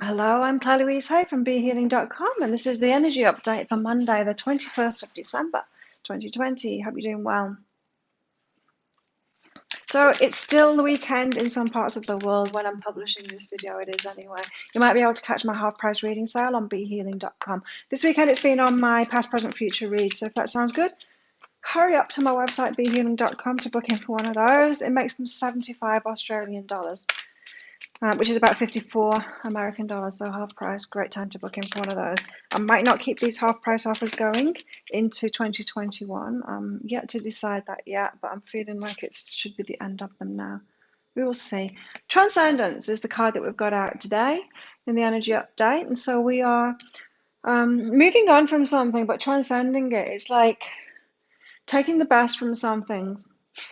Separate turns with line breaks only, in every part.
Hello, I'm Claire Louise Hay from BeHealing.com, and this is the energy update for Monday, the 21st of December, 2020. Hope you're doing well. So it's still the weekend in some parts of the world when I'm publishing this video. It is anyway. You might be able to catch my half-price reading sale on BeHealing.com. This weekend it's been on my past, present, future read. So if that sounds good, hurry up to my website BeHealing.com to book in for one of those. It makes them 75 Australian dollars. Which is about 54 American dollars, so half price. Great time to book in for one of those. I might not keep these half price offers going into 2021. I'm yet to decide that yet, but I'm feeling like it should be the end of them now. We will see. Transcendence is the card that we've got out today in the energy update, and so we are moving on from something, but transcending it. It's like taking the best from something.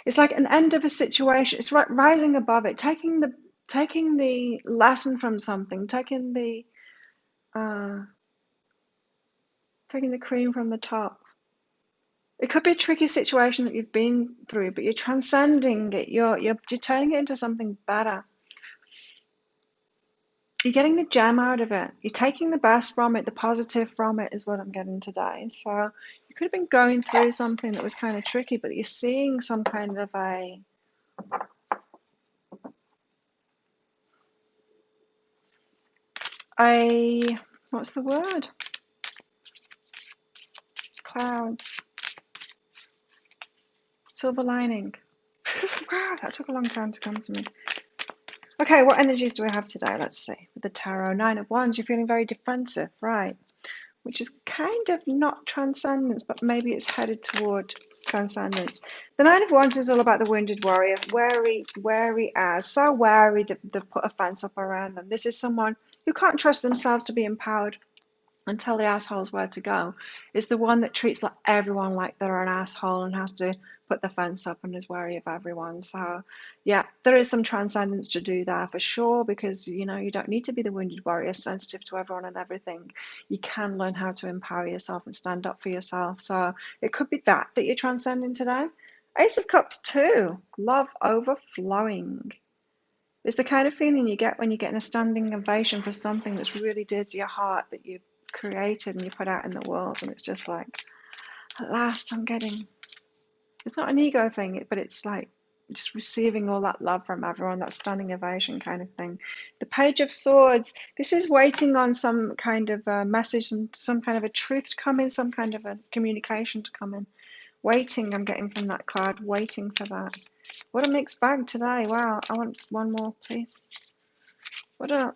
It's like an end of a situation. It's rising above it, taking the lesson from something, uh, taking the cream from the top. It could be a tricky situation that you've been through, but you're transcending it. You're turning it into something better. You're getting the gem out of it. You're taking the best from it, the positive from it is what I'm getting today. So you could have been going through something that was kind of tricky, but you're seeing some kind of what's the word? Clouds. Silver lining. Wow, that took a long time to come to me. Okay, what energies do we have today? Let's see. With the Tarot, Nine of Wands, you're feeling very defensive, right? Which is kind of not transcendence, but maybe it's headed toward transcendence. The Nine of Wands is all about the wounded warrior, wary as, so wary that they've put a fence up around them. This is someone who can't trust themselves to be empowered and tell the assholes where to go. Is the one that treats like everyone like they're an asshole and has to put the fence up and is wary of everyone. So yeah, there is some transcendence to do there for sure, because you don't need to be the wounded warrior sensitive to everyone and everything. You can learn how to empower yourself and stand up for yourself. So it could be that you're transcending today. Ace of Cups 2, love overflowing. It's the kind of feeling you get when you're getting a standing ovation for something that's really dear to your heart, that you created and you put out in the world, and it's just like, at last I'm getting, it's not an ego thing, but it's like just receiving all that love from everyone, that standing ovation kind of thing. The Page of Swords, this is waiting on some kind of a message, some kind of a truth to come in, some kind of a communication to come in. Waiting, I'm getting from that card, waiting for that. What a mixed bag today. Wow, I want one more, please. What else?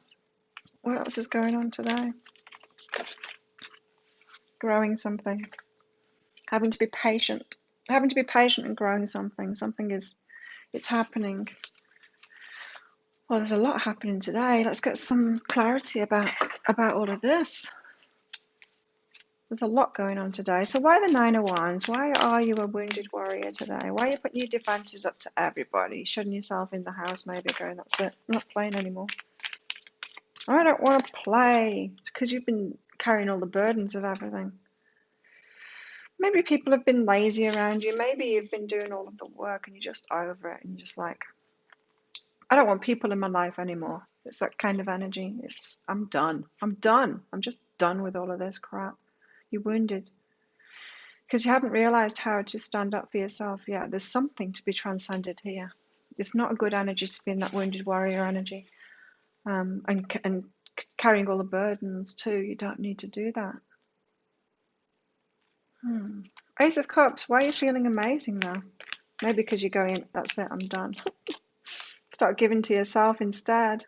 What else is going on today? Growing something. Having to be patient. Having to be patient and growing something. It's happening. Well, there's a lot happening today. Let's get some clarity about all of this. There's a lot going on today. So why the Nine of Wands? Why are you a wounded warrior today? Why are you putting your defenses up to everybody? Shutting yourself in the house, maybe going, that's it, I'm not playing anymore. I don't want to play. It's because you've been carrying all the burdens of everything. Maybe people have been lazy around you. Maybe you've been doing all of the work and you're just over it and you're just like, I don't want people in my life anymore. It's that kind of energy. I'm done. I'm just done with all of this crap. You're wounded because you haven't realized how to stand up for yourself yet. There's something to be transcended here. It's not a good energy to be in that wounded warrior energy, and carrying all the burdens too. You don't need to do that. Ace of Cups, why are you feeling amazing now? Maybe because you're going, that's it, I'm done. Start giving to yourself instead.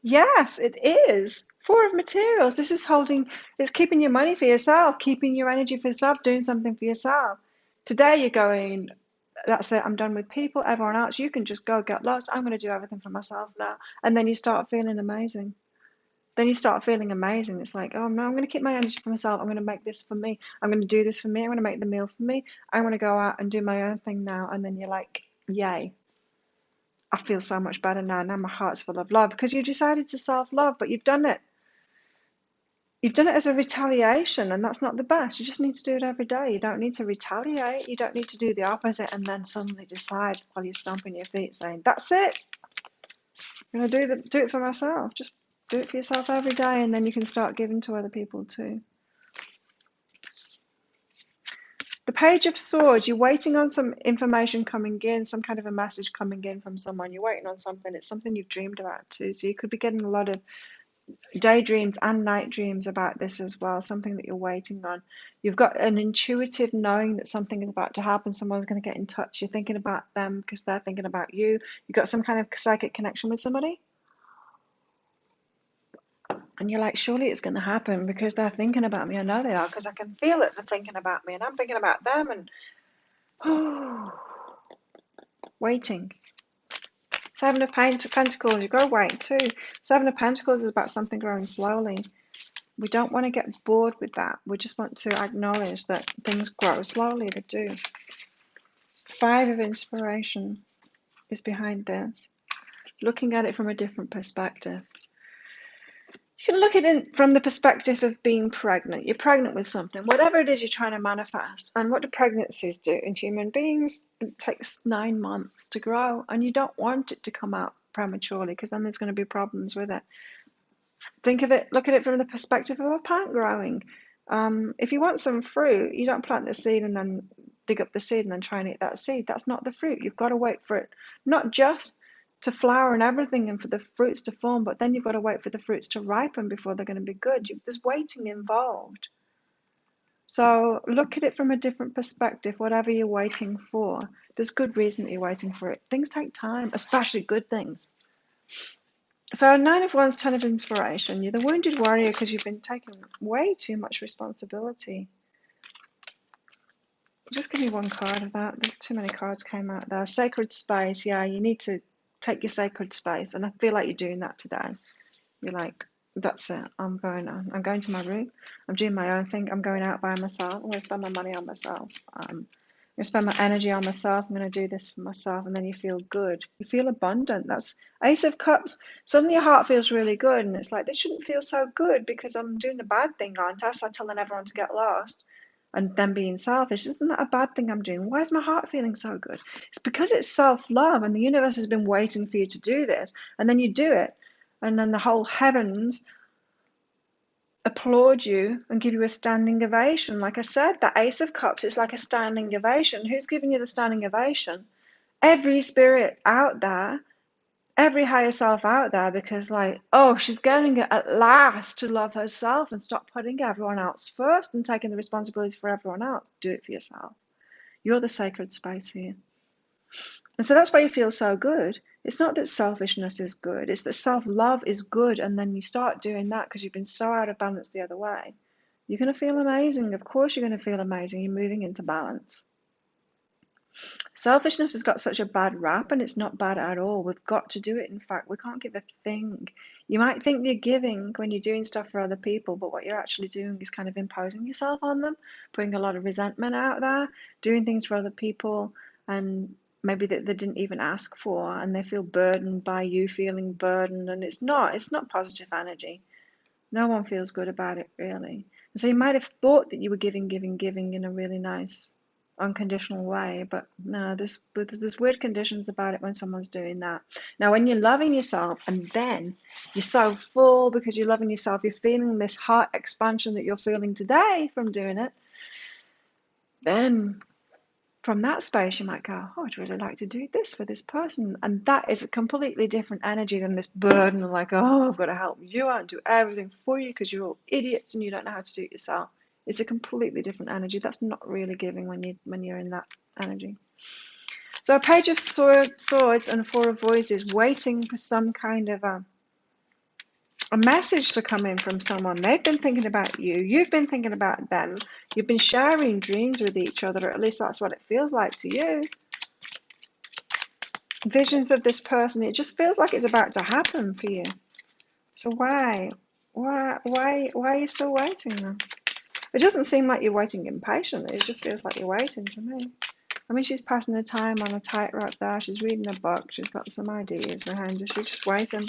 Yes, it is. Four of Materials. This is it's keeping your money for yourself, keeping your energy for yourself, doing something for yourself. Today you're going, that's it, I'm done with people, everyone else, you can just go get lost. I'm going to do everything for myself now. And then you start feeling amazing. It's like, oh no, I'm going to keep my energy for myself. I'm going to make this for me. I'm going to do this for me. I'm going to make the meal for me. I'm going to go out and do my own thing now. And then you're like, yay. I feel so much better now. Now my heart's full of love, because you decided to self-love, but you've done it. You've done it as a retaliation, and that's not the best. You just need to do it every day. You don't need to retaliate. You don't need to do the opposite and then suddenly decide while you're stomping your feet saying, that's it. I'm going to do it for myself. Just Do it for yourself every day, and then you can start giving to other people too. The Page of Swords, you're waiting on some information coming in, some kind of a message coming in from someone. You're waiting on something. It's something you've dreamed about too. So you could be getting a lot of daydreams and night dreams about this as well, something that you're waiting on. You've got an intuitive knowing that something is about to happen. Someone's going to get in touch. You're thinking about them because they're thinking about you. You've got some kind of psychic connection with somebody. And you're like, surely it's going to happen because they're thinking about me. I know they are because I can feel it. They're thinking about me and I'm thinking about them. And waiting. Seven of Pentacles, you've got to wait too. Seven of Pentacles is about something growing slowly. We don't want to get bored with that. We just want to acknowledge that things grow slowly. They do. Five of Inspiration is behind this. Looking at it from a different perspective. You can look at it from the perspective of being pregnant. You're pregnant with something, whatever it is you're trying to manifest. And what do pregnancies do in human beings? It takes 9 months to grow, and you don't want it to come out prematurely because then there's going to be problems with it. Think of it, look at it from the perspective of a plant growing. If you want some fruit, you don't plant the seed and then dig up the seed and then try and eat that seed. That's not the fruit. You've got to wait for it, not just to flower and everything and for the fruits to form, but then you've got to wait for the fruits to ripen before they're going to be good. There's waiting involved. So look at it from a different perspective, whatever you're waiting for. There's good reason that you're waiting for it. Things take time, especially good things. So 9 of Wands, 10 of Inspiration. You're the wounded warrior because you've been taking way too much responsibility. Just give me one card of that. There's too many cards came out there. Sacred space. Yeah, you need to take your sacred space, and I feel like you're doing that today. You're like, that's it. I'm going to my room. I'm doing my own thing. I'm going out by myself. I'm going to spend my money on myself. I'm going to spend my energy on myself. I'm going to do this for myself, and then you feel good. You feel abundant. That's Ace of Cups. Suddenly your heart feels really good, and it's like, this shouldn't feel so good because I'm doing the bad thing, aren't I? So I'm telling everyone to get lost and then being selfish. Isn't that a bad thing I'm doing? Why is my heart feeling so good? It's because it's self-love, and the universe has been waiting for you to do this, and then you do it, and then the whole heavens applaud you and give you a standing ovation. Like I said, that Ace of Cups is like a standing ovation. Who's giving you the standing ovation? Every spirit out there, every higher self out there, because like, oh, she's getting it at last to love herself and stop putting everyone else first and taking the responsibility for everyone else. Do it for yourself. You're the sacred space here. And so that's why you feel so good. It's not that selfishness is good. It's that self-love is good. And then you start doing that because you've been so out of balance the other way. You're going to feel amazing. Of course you're going to feel amazing. You're moving into balance. Selfishness has got such a bad rap, and it's not bad at all. We've got to do it. In fact, we can't give a thing. You might think you're giving when you're doing stuff for other people, but what you're actually doing is kind of imposing yourself on them, putting a lot of resentment out there, doing things for other people, and maybe that they didn't even ask for, and they feel burdened by you feeling burdened, and it's not positive energy. No one feels good about it, really. And so you might have thought that you were giving in a really nice, unconditional way, but no, there's weird conditions about it when someone's doing that. Now, when you're loving yourself and then you're so full because you're loving yourself, you're feeling this heart expansion that you're feeling today from doing it, then from that space you might go, oh, I'd really like to do this for this person, and that is a completely different energy than this burden of like, oh, I've got to help you out and do everything for you because you're all idiots and you don't know how to do it yourself. It's a completely different energy. That's not really giving when you're in that energy. So a Page of Swords and a Four of Voices, waiting for some kind of a message to come in from someone. They've been thinking about you. You've been thinking about them. You've been sharing dreams with each other, or at least that's what it feels like to you. Visions of this person. It just feels like it's about to happen for you. So why are you still waiting then? It doesn't seem like you're waiting impatiently. It just feels like you're waiting to me. I mean, she's passing her time on a tightrope there. She's reading a book. She's got some ideas behind her. She's just waiting.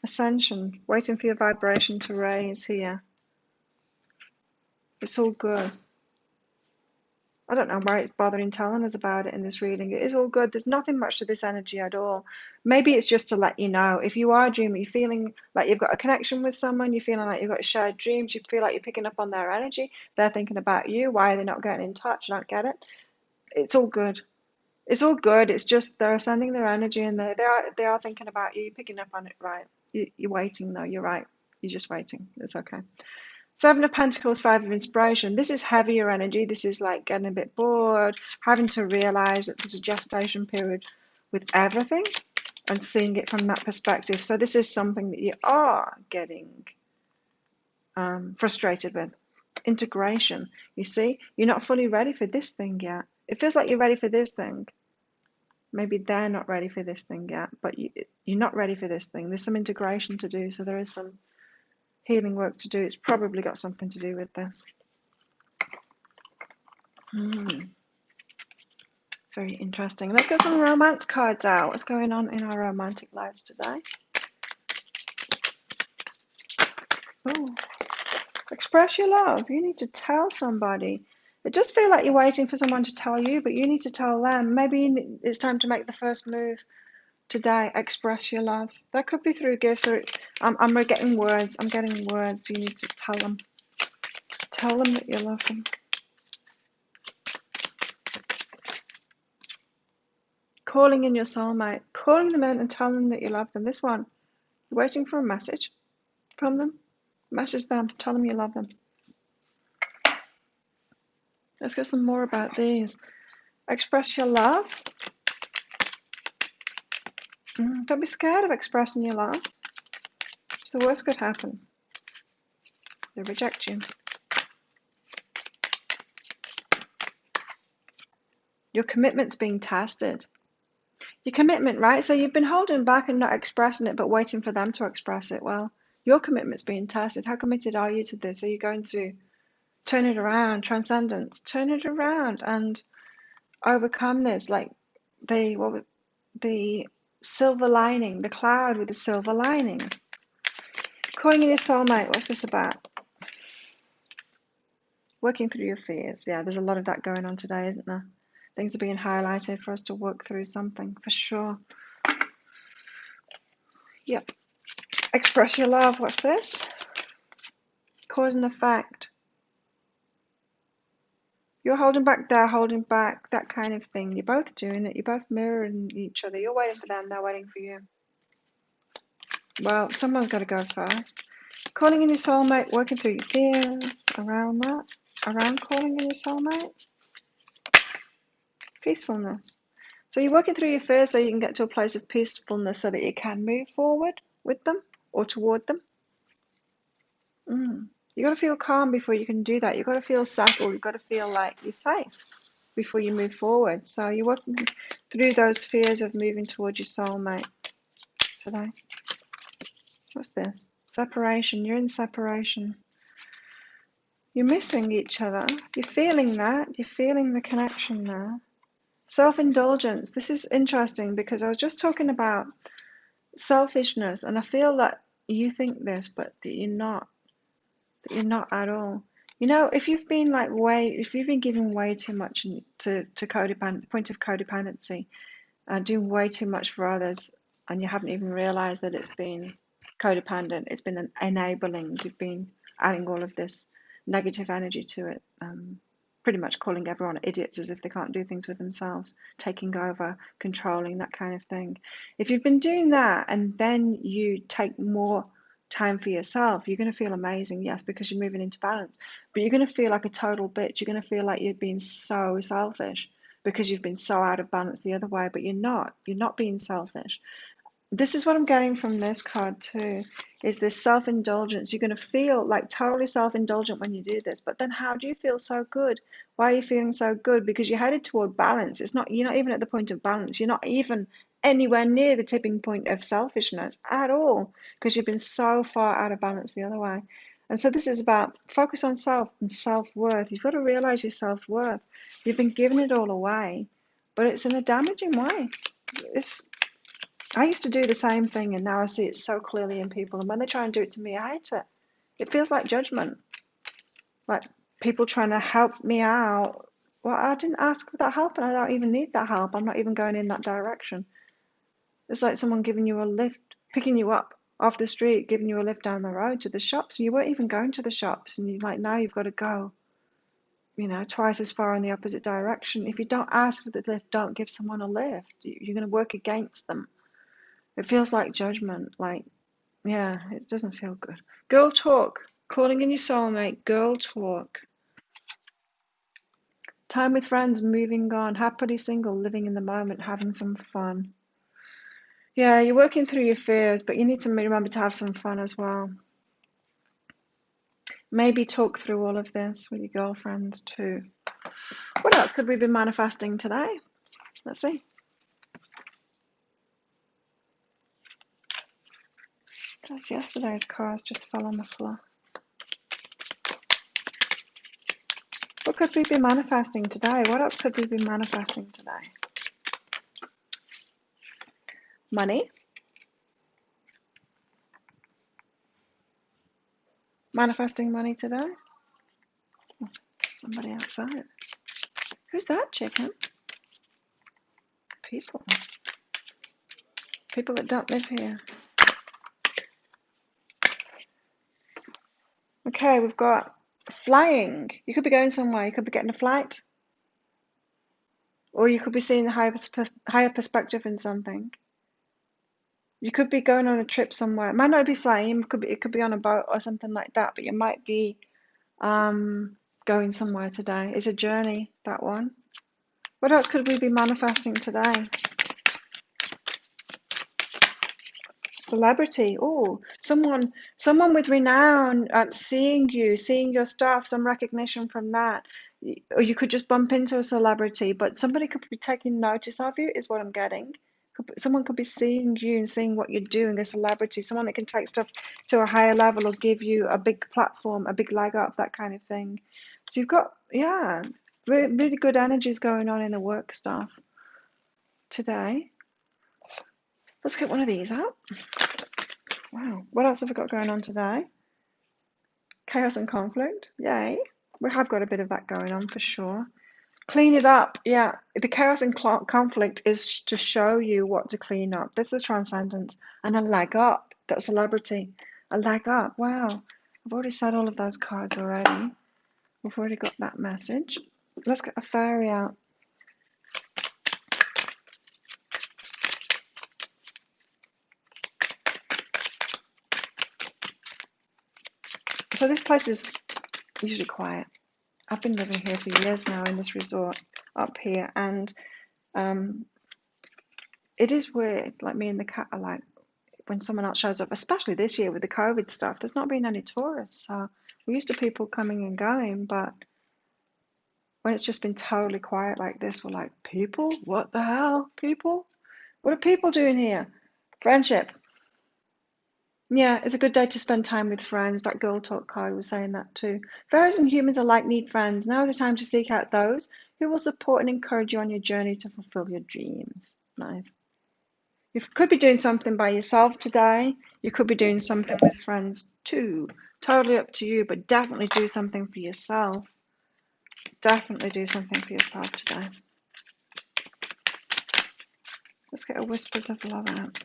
Ascension. Waiting for your vibration to raise here. It's all good. I don't know why it's bothering telling us about it in this reading. It is all good. There's nothing much to this energy at all. Maybe it's just to let you know. If you are dreaming, you're feeling like you've got a connection with someone, you're feeling like you've got shared dreams, you feel like you're picking up on their energy, they're thinking about you. Why are they not getting in touch? I don't get it. It's all good. It's all good. It's just they're sending their energy and they are thinking about you. You're picking up on it, right? You're waiting though. You're right. You're just waiting. It's okay. Seven of Pentacles, Five of Inspiration. This is heavier energy. This is like getting a bit bored, having to realize that there's a gestation period with everything and seeing it from that perspective. So this is something that you are getting frustrated with. Integration. You see, you're not fully ready for this thing yet. It feels like you're ready for this thing. Maybe they're not ready for this thing yet, but you're not ready for this thing. There's some integration to do, so there is some healing work to do. It's probably got something to do with this. Very interesting. Let's get some romance cards out. What's going on in our romantic lives today? Oh, express your love. You need to tell somebody. It does feel like you're waiting for someone to tell you, but you need to tell them. Maybe it's time to make the first move today. Express your love. That could be through gifts, or I'm getting words. I'm getting words. You need to tell them. Tell them that you love them. Calling in your soulmate. Calling them in and telling them that you love them. This one, you're waiting for a message from them. Message them. Tell them you love them. Let's get some more about these. Express your love. Don't be scared of expressing your love. It's the worst could happen. They reject you. Your commitment's being tested. Your commitment, right? So you've been holding back and not expressing it, but waiting for them to express it. Well, your commitment's being tested. How committed are you to this? Are you going to turn it around? Transcendence. Turn it around and overcome this. Like the silver lining, the cloud with the silver lining. Calling in your soulmate. What's this about? Working through your fears. Yeah, there's a lot of that going on today, isn't there? Things are being highlighted for us to work through something, for sure. Yep. Express your love. What's this? Cause and effect. You're holding back, they're holding back, that kind of thing. You're both doing it. You're both mirroring each other. You're waiting for them, they're waiting for you. Well, someone's got to go first. Calling in your soulmate, working through your fears, around that. Around calling in your soulmate. Peacefulness. So you're working through your fears so you can get to a place of peacefulness so that you can move forward with them or toward them. You've got to feel calm before you can do that. You've got to feel settled. You've got to feel like you're safe before you move forward. So you're working through those fears of moving towards your soulmate today. What's this? Separation. You're in separation. You're missing each other. You're feeling that. You're feeling the connection there. Self-indulgence. This is interesting because I was just talking about selfishness, and I feel that you think this, but that you're not. That you're not at all. You know, if you've been giving way too much to codependent, point of codependency, doing way too much for others, and you haven't even realized that it's been codependent, it's been enabling, you've been adding all of this negative energy to it, pretty much calling everyone idiots as if they can't do things for themselves, taking over, controlling, that kind of thing. If you've been doing that and then you take more time for yourself, you're going to feel amazing, yes, because you're moving into balance, but you're going to feel like a total bitch. You're going to feel like you've been so selfish because you've been so out of balance the other way, but you're not being selfish. This is what I'm getting from this card too, is this self-indulgence. You're going to feel like totally self-indulgent when you do this, but then how do you feel so good? Why are you feeling so good? Because you're headed toward balance. You're not even at the point of balance. You're not even anywhere near the tipping point of selfishness at all, because you've been so far out of balance the other way. And so this is about focus on self and self-worth. You've got to realize your self-worth. You've been giving it all away, but it's in a damaging way. I used to do the same thing, and now I see it so clearly in people. And when they try and do it to me, I hate it. It feels like judgment, like people trying to help me out well, I didn't ask for that help and I don't even need that help. I'm not even going in that direction. It's like someone giving you a lift, picking you up off the street, giving you a lift down the road to the shops. And you weren't even going to the shops. And you're like, now you've got to go, twice as far in the opposite direction. If you don't ask for the lift, don't give someone a lift. You're going to work against them. It feels like judgment. Like, yeah, it doesn't feel good. Girl talk. Calling in your soulmate. Girl talk. Time with friends, moving on. Happily single, living in the moment, having some fun. Yeah, you're working through your fears, but you need to remember to have some fun as well. Maybe talk through all of this with your girlfriends too. What else could we be manifesting today? Let's see. Just yesterday's cards just fell on the floor. What could we be manifesting today? What else could we be manifesting today? Money. Manifesting money today. Oh, somebody outside. Who's that chicken? People. People that don't live here. Okay, we've got flying. You could be going somewhere. You could be getting a flight. Or you could be seeing the higher perspective in something. You could be going on a trip somewhere. It might not be flying. It could be on a boat or something like that. But you might be going somewhere today. It's a journey, that one. What else could we be manifesting today? Celebrity. Oh, someone with renown, seeing you, seeing your stuff, some recognition from that. Or you could just bump into a celebrity, but somebody could be taking notice of you, is what I'm getting. Someone could be seeing you and seeing what you're doing, a celebrity, someone that can take stuff to a higher level or give you a big platform, a big leg up, that kind of thing. So you've got, yeah, really good energies going on in the work stuff today. Let's get one of these out. Wow, what else have we got going on today? Chaos and conflict, yay. We have got a bit of that going on for sure. Clean it up, yeah. The chaos and conflict is to show you what to clean up. This is transcendence and a leg up. That celebrity, a leg up. Wow, I've already said all of those cards already. We've already got that message. Let's get a fairy out. So this place is usually quiet. I've been living here for years now in this resort up here, and it is weird. Like, me and the cat are like, when someone else shows up, especially this year with the COVID stuff, there's not been any tourists. So we're used to people coming and going, but when it's just been totally quiet like this, we're like, people? What the hell? People? What are people doing here? Friendship. Yeah, it's a good day to spend time with friends. That girl talk card was saying that too. Fairies and humans alike need friends. Now is the time to seek out those who will support and encourage you on your journey to fulfill your dreams. Nice. You could be doing something by yourself today. You could be doing something with friends too. Totally up to you, but definitely do something for yourself. Definitely do something for yourself today. Let's get a Whispers of Love out.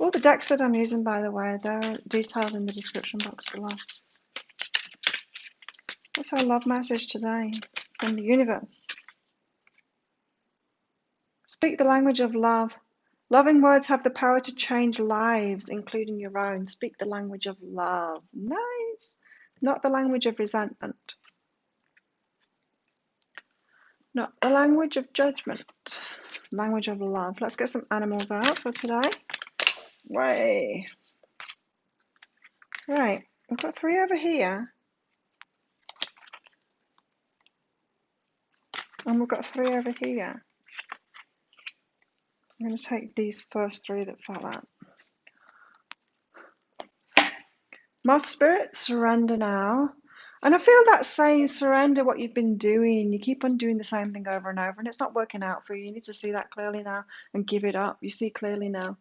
All the decks that I'm using, by the way, they're detailed in the description box below. What's our love message today from the universe? Speak the language of love. Loving words have the power to change lives, including your own. Speak the language of love. Nice. Not the language of resentment. Not the language of judgment. Language of love. Let's get some animals out for today. Way. Right. We've got 3 over here. And we've got 3 over here. I'm going to take these first 3 that fell out. Moth Spirit, surrender now. And I feel that saying, surrender what you've been doing. You keep on doing the same thing over and over, and it's not working out for you. You need to see that clearly now and give it up. You see clearly now.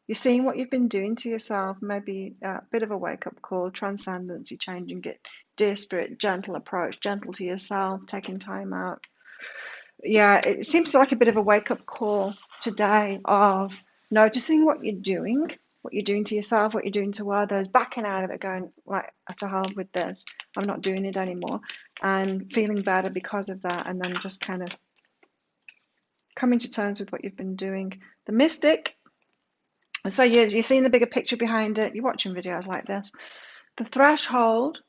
You're seeing what you've been doing to yourself, maybe a bit of a wake-up call, transcendence, you're changing it. Dear Spirit, gentle approach, gentle to yourself, taking time out yeah, it seems like a bit of a wake-up call today of noticing what you're doing to yourself, what you're doing to others, backing out of it, going, like, to hell with this, I'm not doing it anymore, and feeling better because of that, and then just kind of coming to terms with what you've been doing. The mystic, so you're seeing the bigger picture behind it, you're watching videos like this. The threshold,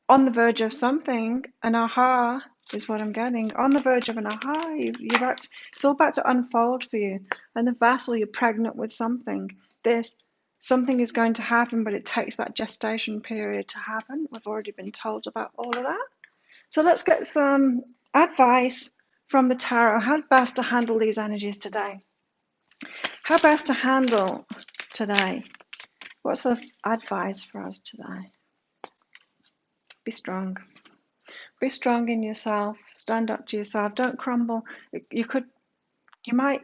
on the verge of something, an aha is what I'm getting. On the verge of an aha, it's all about to unfold for you. And the vessel, you're pregnant with something. Something is going to happen, but it takes that gestation period to happen. We've already been told about all of that. So let's get some advice from the tarot. How best to handle these energies today? How best to handle today? What's the advice for us today? Be strong. Be strong in yourself. Stand up to yourself. Don't crumble. You might,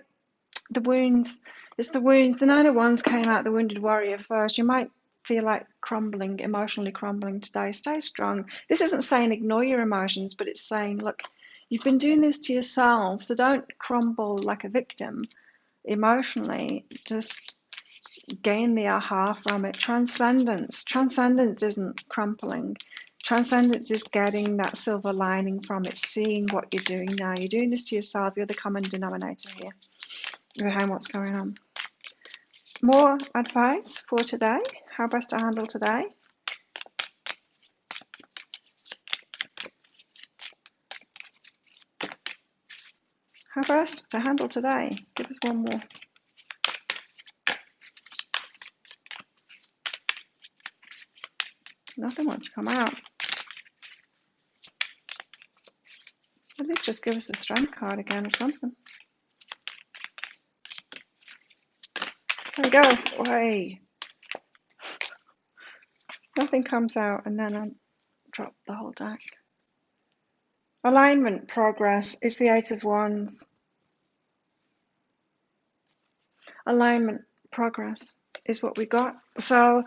the wounds, it's the wounds. The Nine of Wands came out, the wounded warrior first. You might feel like crumbling, emotionally crumbling today. Stay strong. This isn't saying ignore your emotions, but it's saying, look, you've been doing this to yourself, so don't crumble like a victim emotionally. Just gain the aha from it. Transcendence. Transcendence isn't crumpling. Transcendence is getting that silver lining from it, seeing what you're doing now. You're doing this to yourself. You're the common denominator here behind what's going on. More advice for today. How best to handle today. How best to handle today. Give us one more. Nothing wants to come out. At least just give us a strength card again or something. There we go. Way. Nothing comes out, and then I drop the whole deck. Alignment, progress. It's the Eight of Wands. Alignment, progress is what we got. So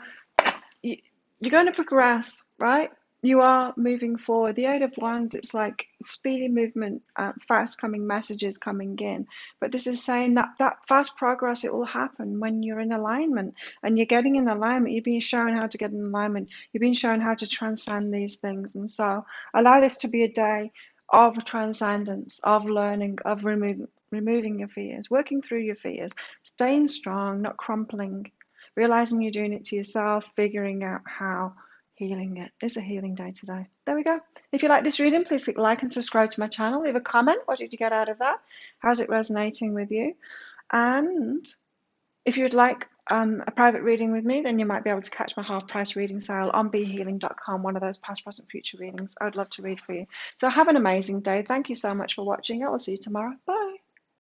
you're going to progress, right? You are moving forward. The Eight of Wands, it's like speedy movement, fast coming messages coming in. But this is saying that fast progress, it will happen when you're in alignment. And you're getting in alignment. You're being shown how to get in alignment. You're being shown how to transcend these things. And so allow this to be a day of transcendence, of learning, of removing your fears, working through your fears, staying strong, not crumpling, realizing you're doing it to yourself, figuring out how, healing it. It's a healing day today. There we go. If you like this reading, please click like and subscribe to my channel. Leave a comment. What did you get out of that? How's it resonating with you? And if you'd like a private reading with me, then you might be able to catch my half-price reading sale on behealing.com, one of those past, present, future readings. I would love to read for you. So have an amazing day. Thank you so much for watching. I will see you tomorrow. Bye.